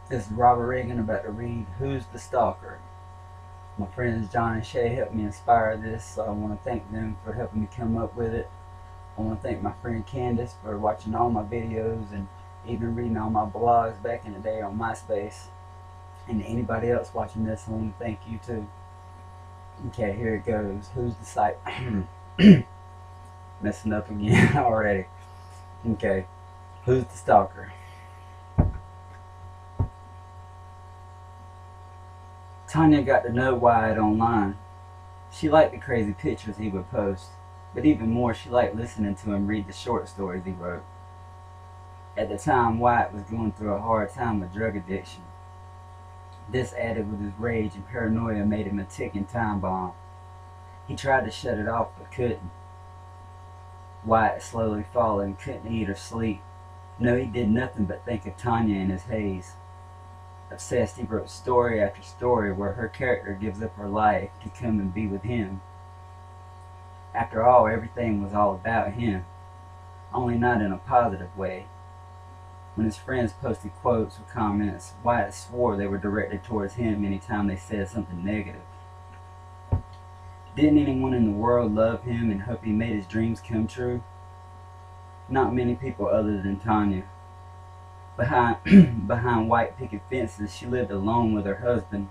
This is Robert Reagan about to read Who's the Stalker? My friends John and Shay helped me inspire this, so I want to thank them for helping me come up with it. I want to thank my friend Candace for watching all my videos and even reading all my blogs back in the day on MySpace. And anybody else watching this, I want to thank you too. Okay, here it goes. Who's the site? Messing up again already. Okay, who's the stalker? Tanya got to know Wyatt online. She liked the crazy pictures he would post, but even more she liked listening to him read the short stories he wrote. At the time, Wyatt was going through a hard time with drug addiction. This, added with his rage and paranoia, made him a ticking time bomb. He tried to shut it off but couldn't. Wyatt slowly falling, couldn't eat or sleep. No, he did nothing but think of Tanya in his haze. Obsessed, he wrote story after story where her character gives up her life to come and be with him. After all, everything was all about him, only not in a positive way. When his friends posted quotes or comments, Wyatt swore they were directed towards him anytime they said something negative. Didn't anyone in the world love him and hope he made his dreams come true? Not many people other than Tanya. Behind white picket fences, she lived alone with her husband,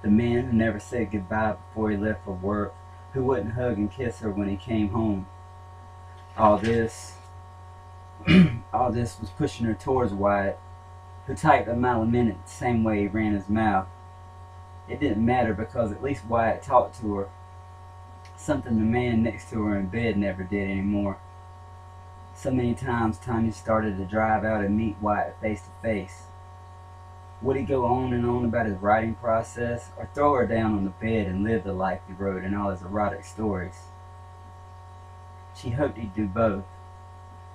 the man who never said goodbye before he left for work, who wouldn't hug and kiss her when he came home. All this, all this was pushing her towards Wyatt, who typed a mile a minute the same way he ran his mouth. It didn't matter because at least Wyatt talked to her, something the man next to her in bed never did anymore. So many times Tanya started to drive out and meet Wyatt face to face. Would he go on and on about his writing process, or throw her down on the bed and live the life he wrote in all his erotic stories? She hoped he'd do both.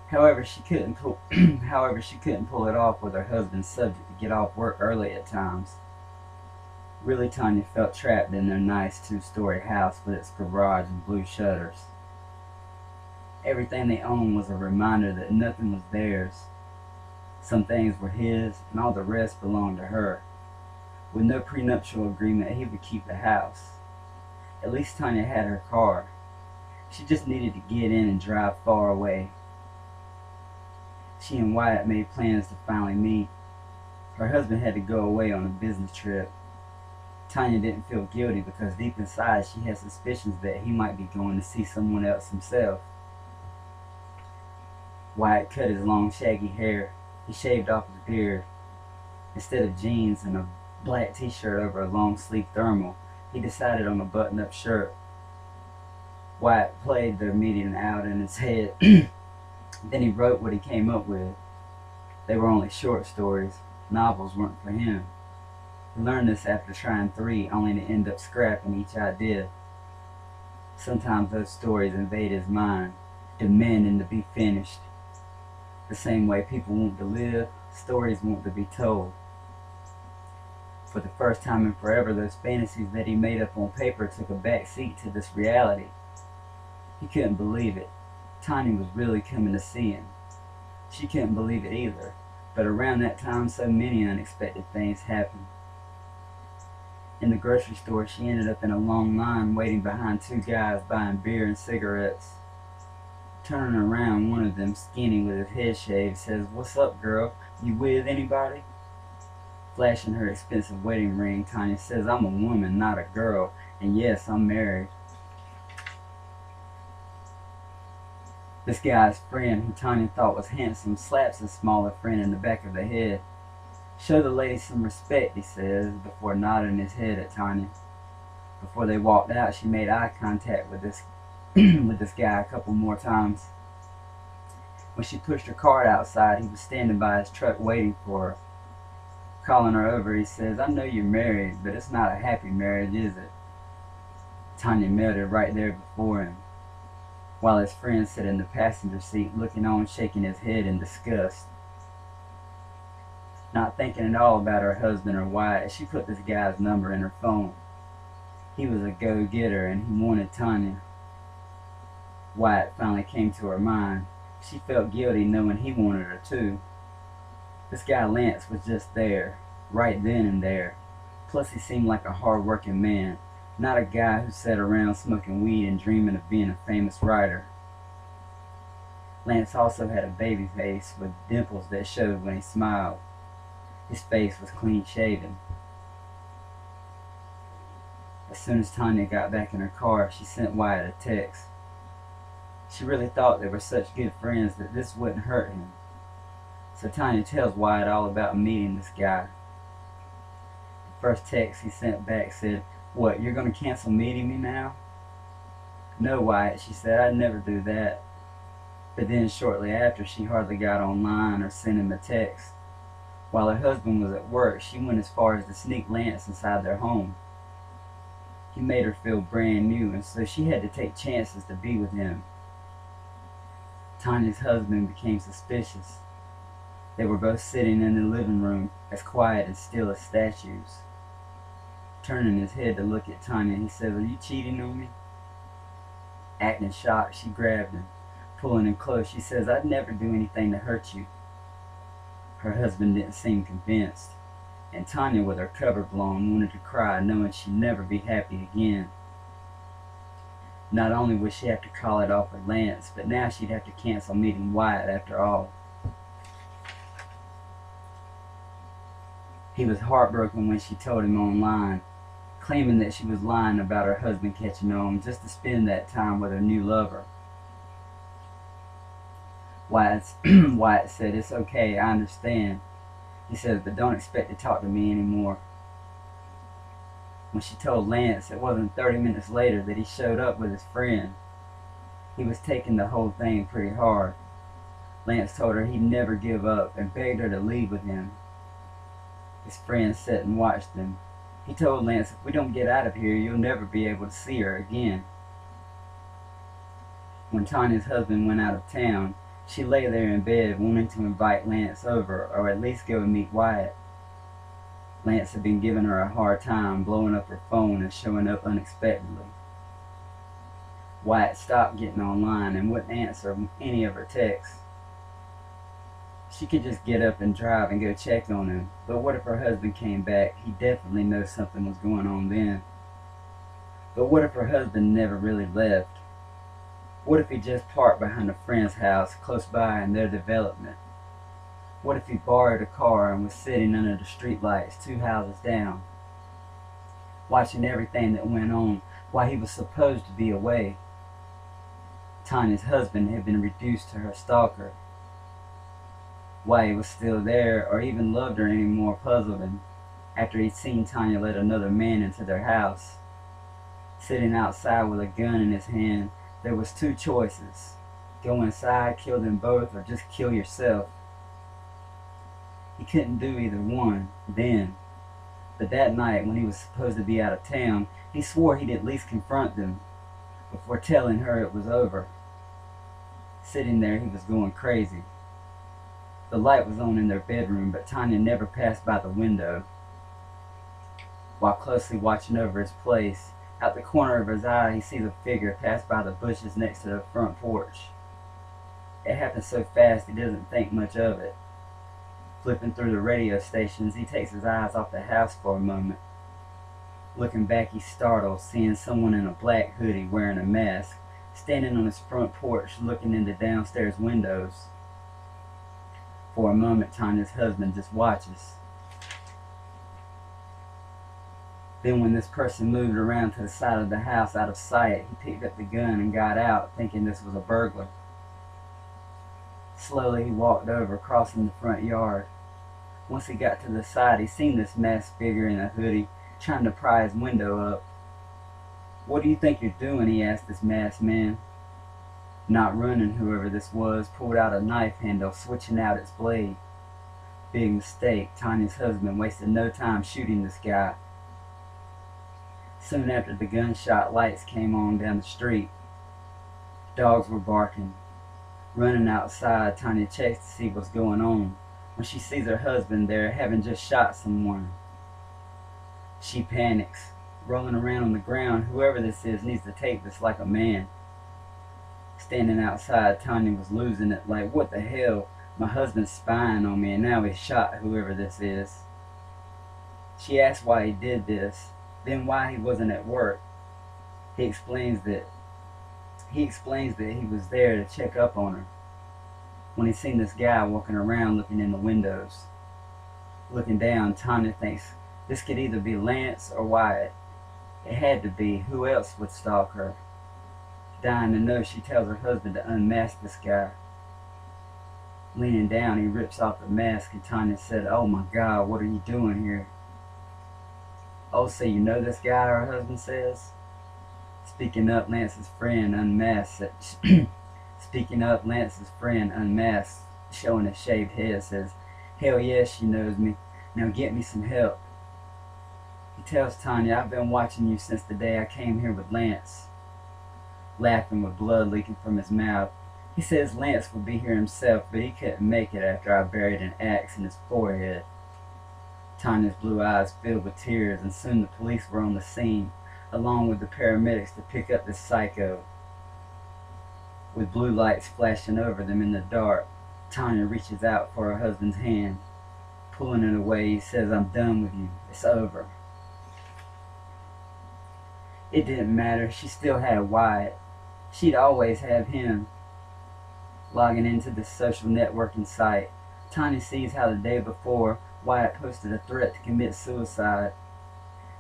However, she couldn't pull it off with her husband's subject to get off work early at times. Really, Tanya felt trapped in their nice two-story house with its garage and blue shutters. Everything they owned was a reminder that nothing was theirs. Some things were his, and all the rest belonged to her. With no prenuptial agreement, he would keep the house. At least Tanya had her car. She just needed to get in and drive far away. She and Wyatt made plans to finally meet. Her husband had to go away on a business trip. Tanya didn't feel guilty because deep inside she had suspicions that he might be going to see someone else himself. Wyatt cut his long shaggy hair. He shaved off his beard. Instead of jeans and a black t-shirt over a long-sleeve thermal, he decided on a button-up shirt. Wyatt played their meeting out in his head. Then he wrote what he came up with. They were only short stories. Novels weren't for him. He learned this after trying 3, only to end up scrapping each idea. Sometimes those stories invade his mind, demanding to be finished. The same way people want to live, stories want to be told. For the first time in forever, those fantasies that he made up on paper took a back seat to this reality. He couldn't believe it. Tanya was really coming to see him. She couldn't believe it either, but around that time so many unexpected things happened. In the grocery store, she ended up in a long line waiting behind 2 guys buying beer and cigarettes. Turning around, one of them, skinny with his head shaved, says, "What's up, girl? You with anybody?" Flashing her expensive wedding ring, Tanya says, "I'm a woman, not a girl, and yes, I'm married." This guy's friend, who Tanya thought was handsome, slaps his smaller friend in the back of the head. "Show the lady some respect," he says, before nodding his head at Tanya. Before they walked out, she made eye contact with this with this guy a couple more times. When she pushed her cart outside, he was standing by his truck waiting for her. Calling her over, he says, "I know you're married, but it's not a happy marriage, is it?" Tanya melted right there before him, while his friend sat in the passenger seat looking on, shaking his head in disgust. Not thinking at all about her husband or Wyatt, she put this guy's number in her phone. He was a go-getter and he wanted Tanya. Wyatt finally came to her mind. She felt guilty knowing he wanted her too. This guy Lance was just there, right then and there. Plus he seemed like a hard-working man, not a guy who sat around smoking weed and dreaming of being a famous writer. Lance also had a baby face with dimples that showed when he smiled. His face was clean shaven. As soon as Tanya got back in her car, she sent Wyatt a text. She really thought they were such good friends that this wouldn't hurt him. So Tanya tells Wyatt all about meeting this guy. The first text he sent back said, "What, you're going to cancel meeting me now?" "No, Wyatt," she said, "I'd never do that." But then shortly after, she hardly got online or sent him a text. While her husband was at work, she went as far as to sneak Lance inside their home. He made her feel brand new, and so she had to take chances to be with him. Tanya's husband became suspicious. They were both sitting in the living room, as quiet and still as statues. Turning his head to look at Tanya, he said, "Are you cheating on me?" Acting shocked, she grabbed him. Pulling him close, she says, "I'd never do anything to hurt you." Her husband didn't seem convinced, and Tanya, with her cover blown, wanted to cry, knowing she'd never be happy again. Not only would she have to call it off with Lance, but now she'd have to cancel meeting Wyatt after all. He was heartbroken when she told him online, claiming that she was lying about her husband catching on just to spend that time with her new lover. Wyatt said, "It's okay, I understand." He said, "But don't expect to talk to me anymore." When she told Lance, it wasn't 30 minutes later that he showed up with his friend. He was taking the whole thing pretty hard. Lance told her he'd never give up and begged her to leave with him. His friend sat and watched them. He told Lance, "If we don't get out of here, you'll never be able to see her again." When Tanya's husband went out of town, she lay there in bed wanting to invite Lance over, or at least go and meet Wyatt. Lance had been giving her a hard time, blowing up her phone and showing up unexpectedly. Wyatt stopped getting online and wouldn't answer any of her texts. She could just get up and drive and go check on him, but what if her husband came back? He definitely knows something was going on then. But what if her husband never really left? What if he just parked behind a friend's house close by in their development? What if he borrowed a car and was sitting under the streetlights 2 houses down, watching everything that went on while he was supposed to be away? Tanya's husband had been reduced to her stalker. Why he was still there or even loved her anymore puzzled him after he'd seen Tanya let another man into their house. Sitting outside with a gun in his hand, there was 2 choices: go inside, kill them both, or just kill yourself. He couldn't do either one then, but that night when he was supposed to be out of town, he swore he'd at least confront them before telling her it was over. Sitting there, he was going crazy. The light was on in their bedroom, but Tanya never passed by the window. While closely watching over his place, out the corner of his eye, he sees a figure pass by the bushes next to the front porch. It happened so fast he doesn't think much of it. Flipping through the radio stations, he takes his eyes off the house for a moment. Looking back, he's startled, seeing someone in a black hoodie wearing a mask, standing on his front porch looking into downstairs windows. For a moment, Tanya's husband just watches. Then when this person moved around to the side of the house out of sight, he picked up the gun and got out, thinking this was a burglar. Slowly he walked over, crossing the front yard. Once he got to the side, he seen this masked figure in a hoodie trying to pry his window up. "What do you think you're doing?" he asked this masked man. Not running, whoever this was pulled out a knife handle, switching out its blade. Big mistake. Tanya's husband wasted no time shooting this guy. Soon after the gunshot, lights came on down the street. Dogs were barking. Running outside, Tanya checks to see what's going on when she sees her husband there, having just shot someone. She panics, rolling around on the ground. Whoever this is needs to take this like a man. Standing outside, Tanya was losing it, like, what the hell? My husband's spying on me and now he's shot whoever this is. She asks why he did this, then why he wasn't at work. He explains that he was there to check up on her when he seen this guy walking around looking in the windows. Looking down, Tanya thinks this could either be Lance or Wyatt. It had to be. Who else would stalk her? Dying to know, she tells her husband to unmask this guy. Leaning down, he rips off the mask and Tanya said, "Oh my God, what are you doing here?" "Oh, so you know this guy," her husband says. Speaking up, Lance's friend unmasked, showing his shaved head, says, "Hell yes, she knows me. Now get me some help." He tells Tanya, "I've been watching you since the day I came here with Lance." Laughing with blood leaking from his mouth, he says Lance would be here himself, but he couldn't make it after I buried an axe in his forehead. Tanya's blue eyes filled with tears, and soon the police were on the scene, along with the paramedics to pick up this psycho. With blue lights flashing over them in the dark, Tanya reaches out for her husband's hand. Pulling it away, he says, "I'm done with you. It's over." It didn't matter. She still had Wyatt. She'd always have him. Logging into this social networking site, Tanya sees how the day before, Wyatt posted a threat to commit suicide,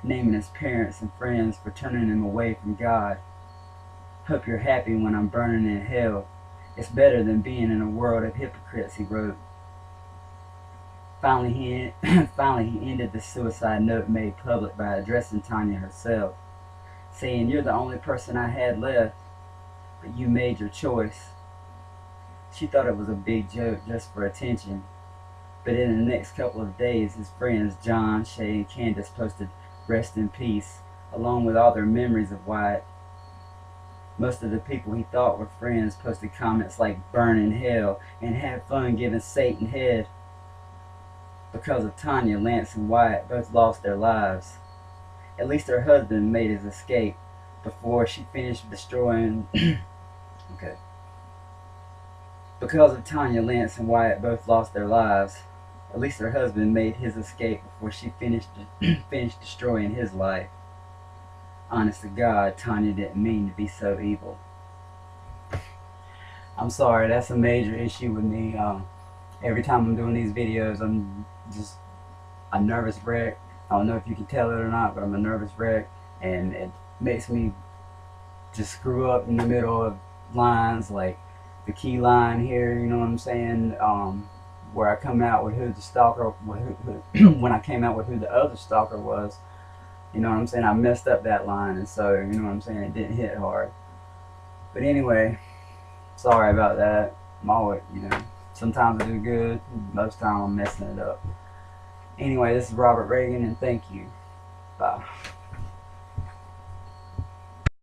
naming his parents and friends for turning him away from God. "Hope you're happy when I'm burning in hell. It's better than being in a world of hypocrites," he wrote. Finally, he ended the suicide note made public by addressing Tanya herself, saying, "You're the only person I had left, but you made your choice." She thought it was a big joke just for attention, but in the next couple of days, his friends John, Shay, and Candace posted "Rest in Peace," along with all their memories of Wyatt. Most of the people he thought were friends posted comments like "burn in hell" and "have fun giving Satan head." Because of Tanya, Lance and Wyatt both lost their lives. At least her husband made his escape before she finished destroying okay. Because of Tanya, Lance and Wyatt both lost their lives. At least her husband made his escape before she finished destroying his life. Honest to God, Tanya didn't mean to be so evil. I'm sorry, that's a major issue with me. Every time I'm doing these videos, I'm just a nervous wreck. I don't know if you can tell it or not, but I'm a nervous wreck, and it makes me just screw up in the middle of lines, like the key line here, you know what I'm saying? Where I come out with who the stalker, when I came out with who the other stalker was, you know what I'm saying? I messed up that line, and so, you know what I'm saying, it didn't hit hard. But anyway, sorry about that. I'm always, sometimes I do good, most time I'm messing it up. Anyway, this is Robert Reagan, and thank you. Bye.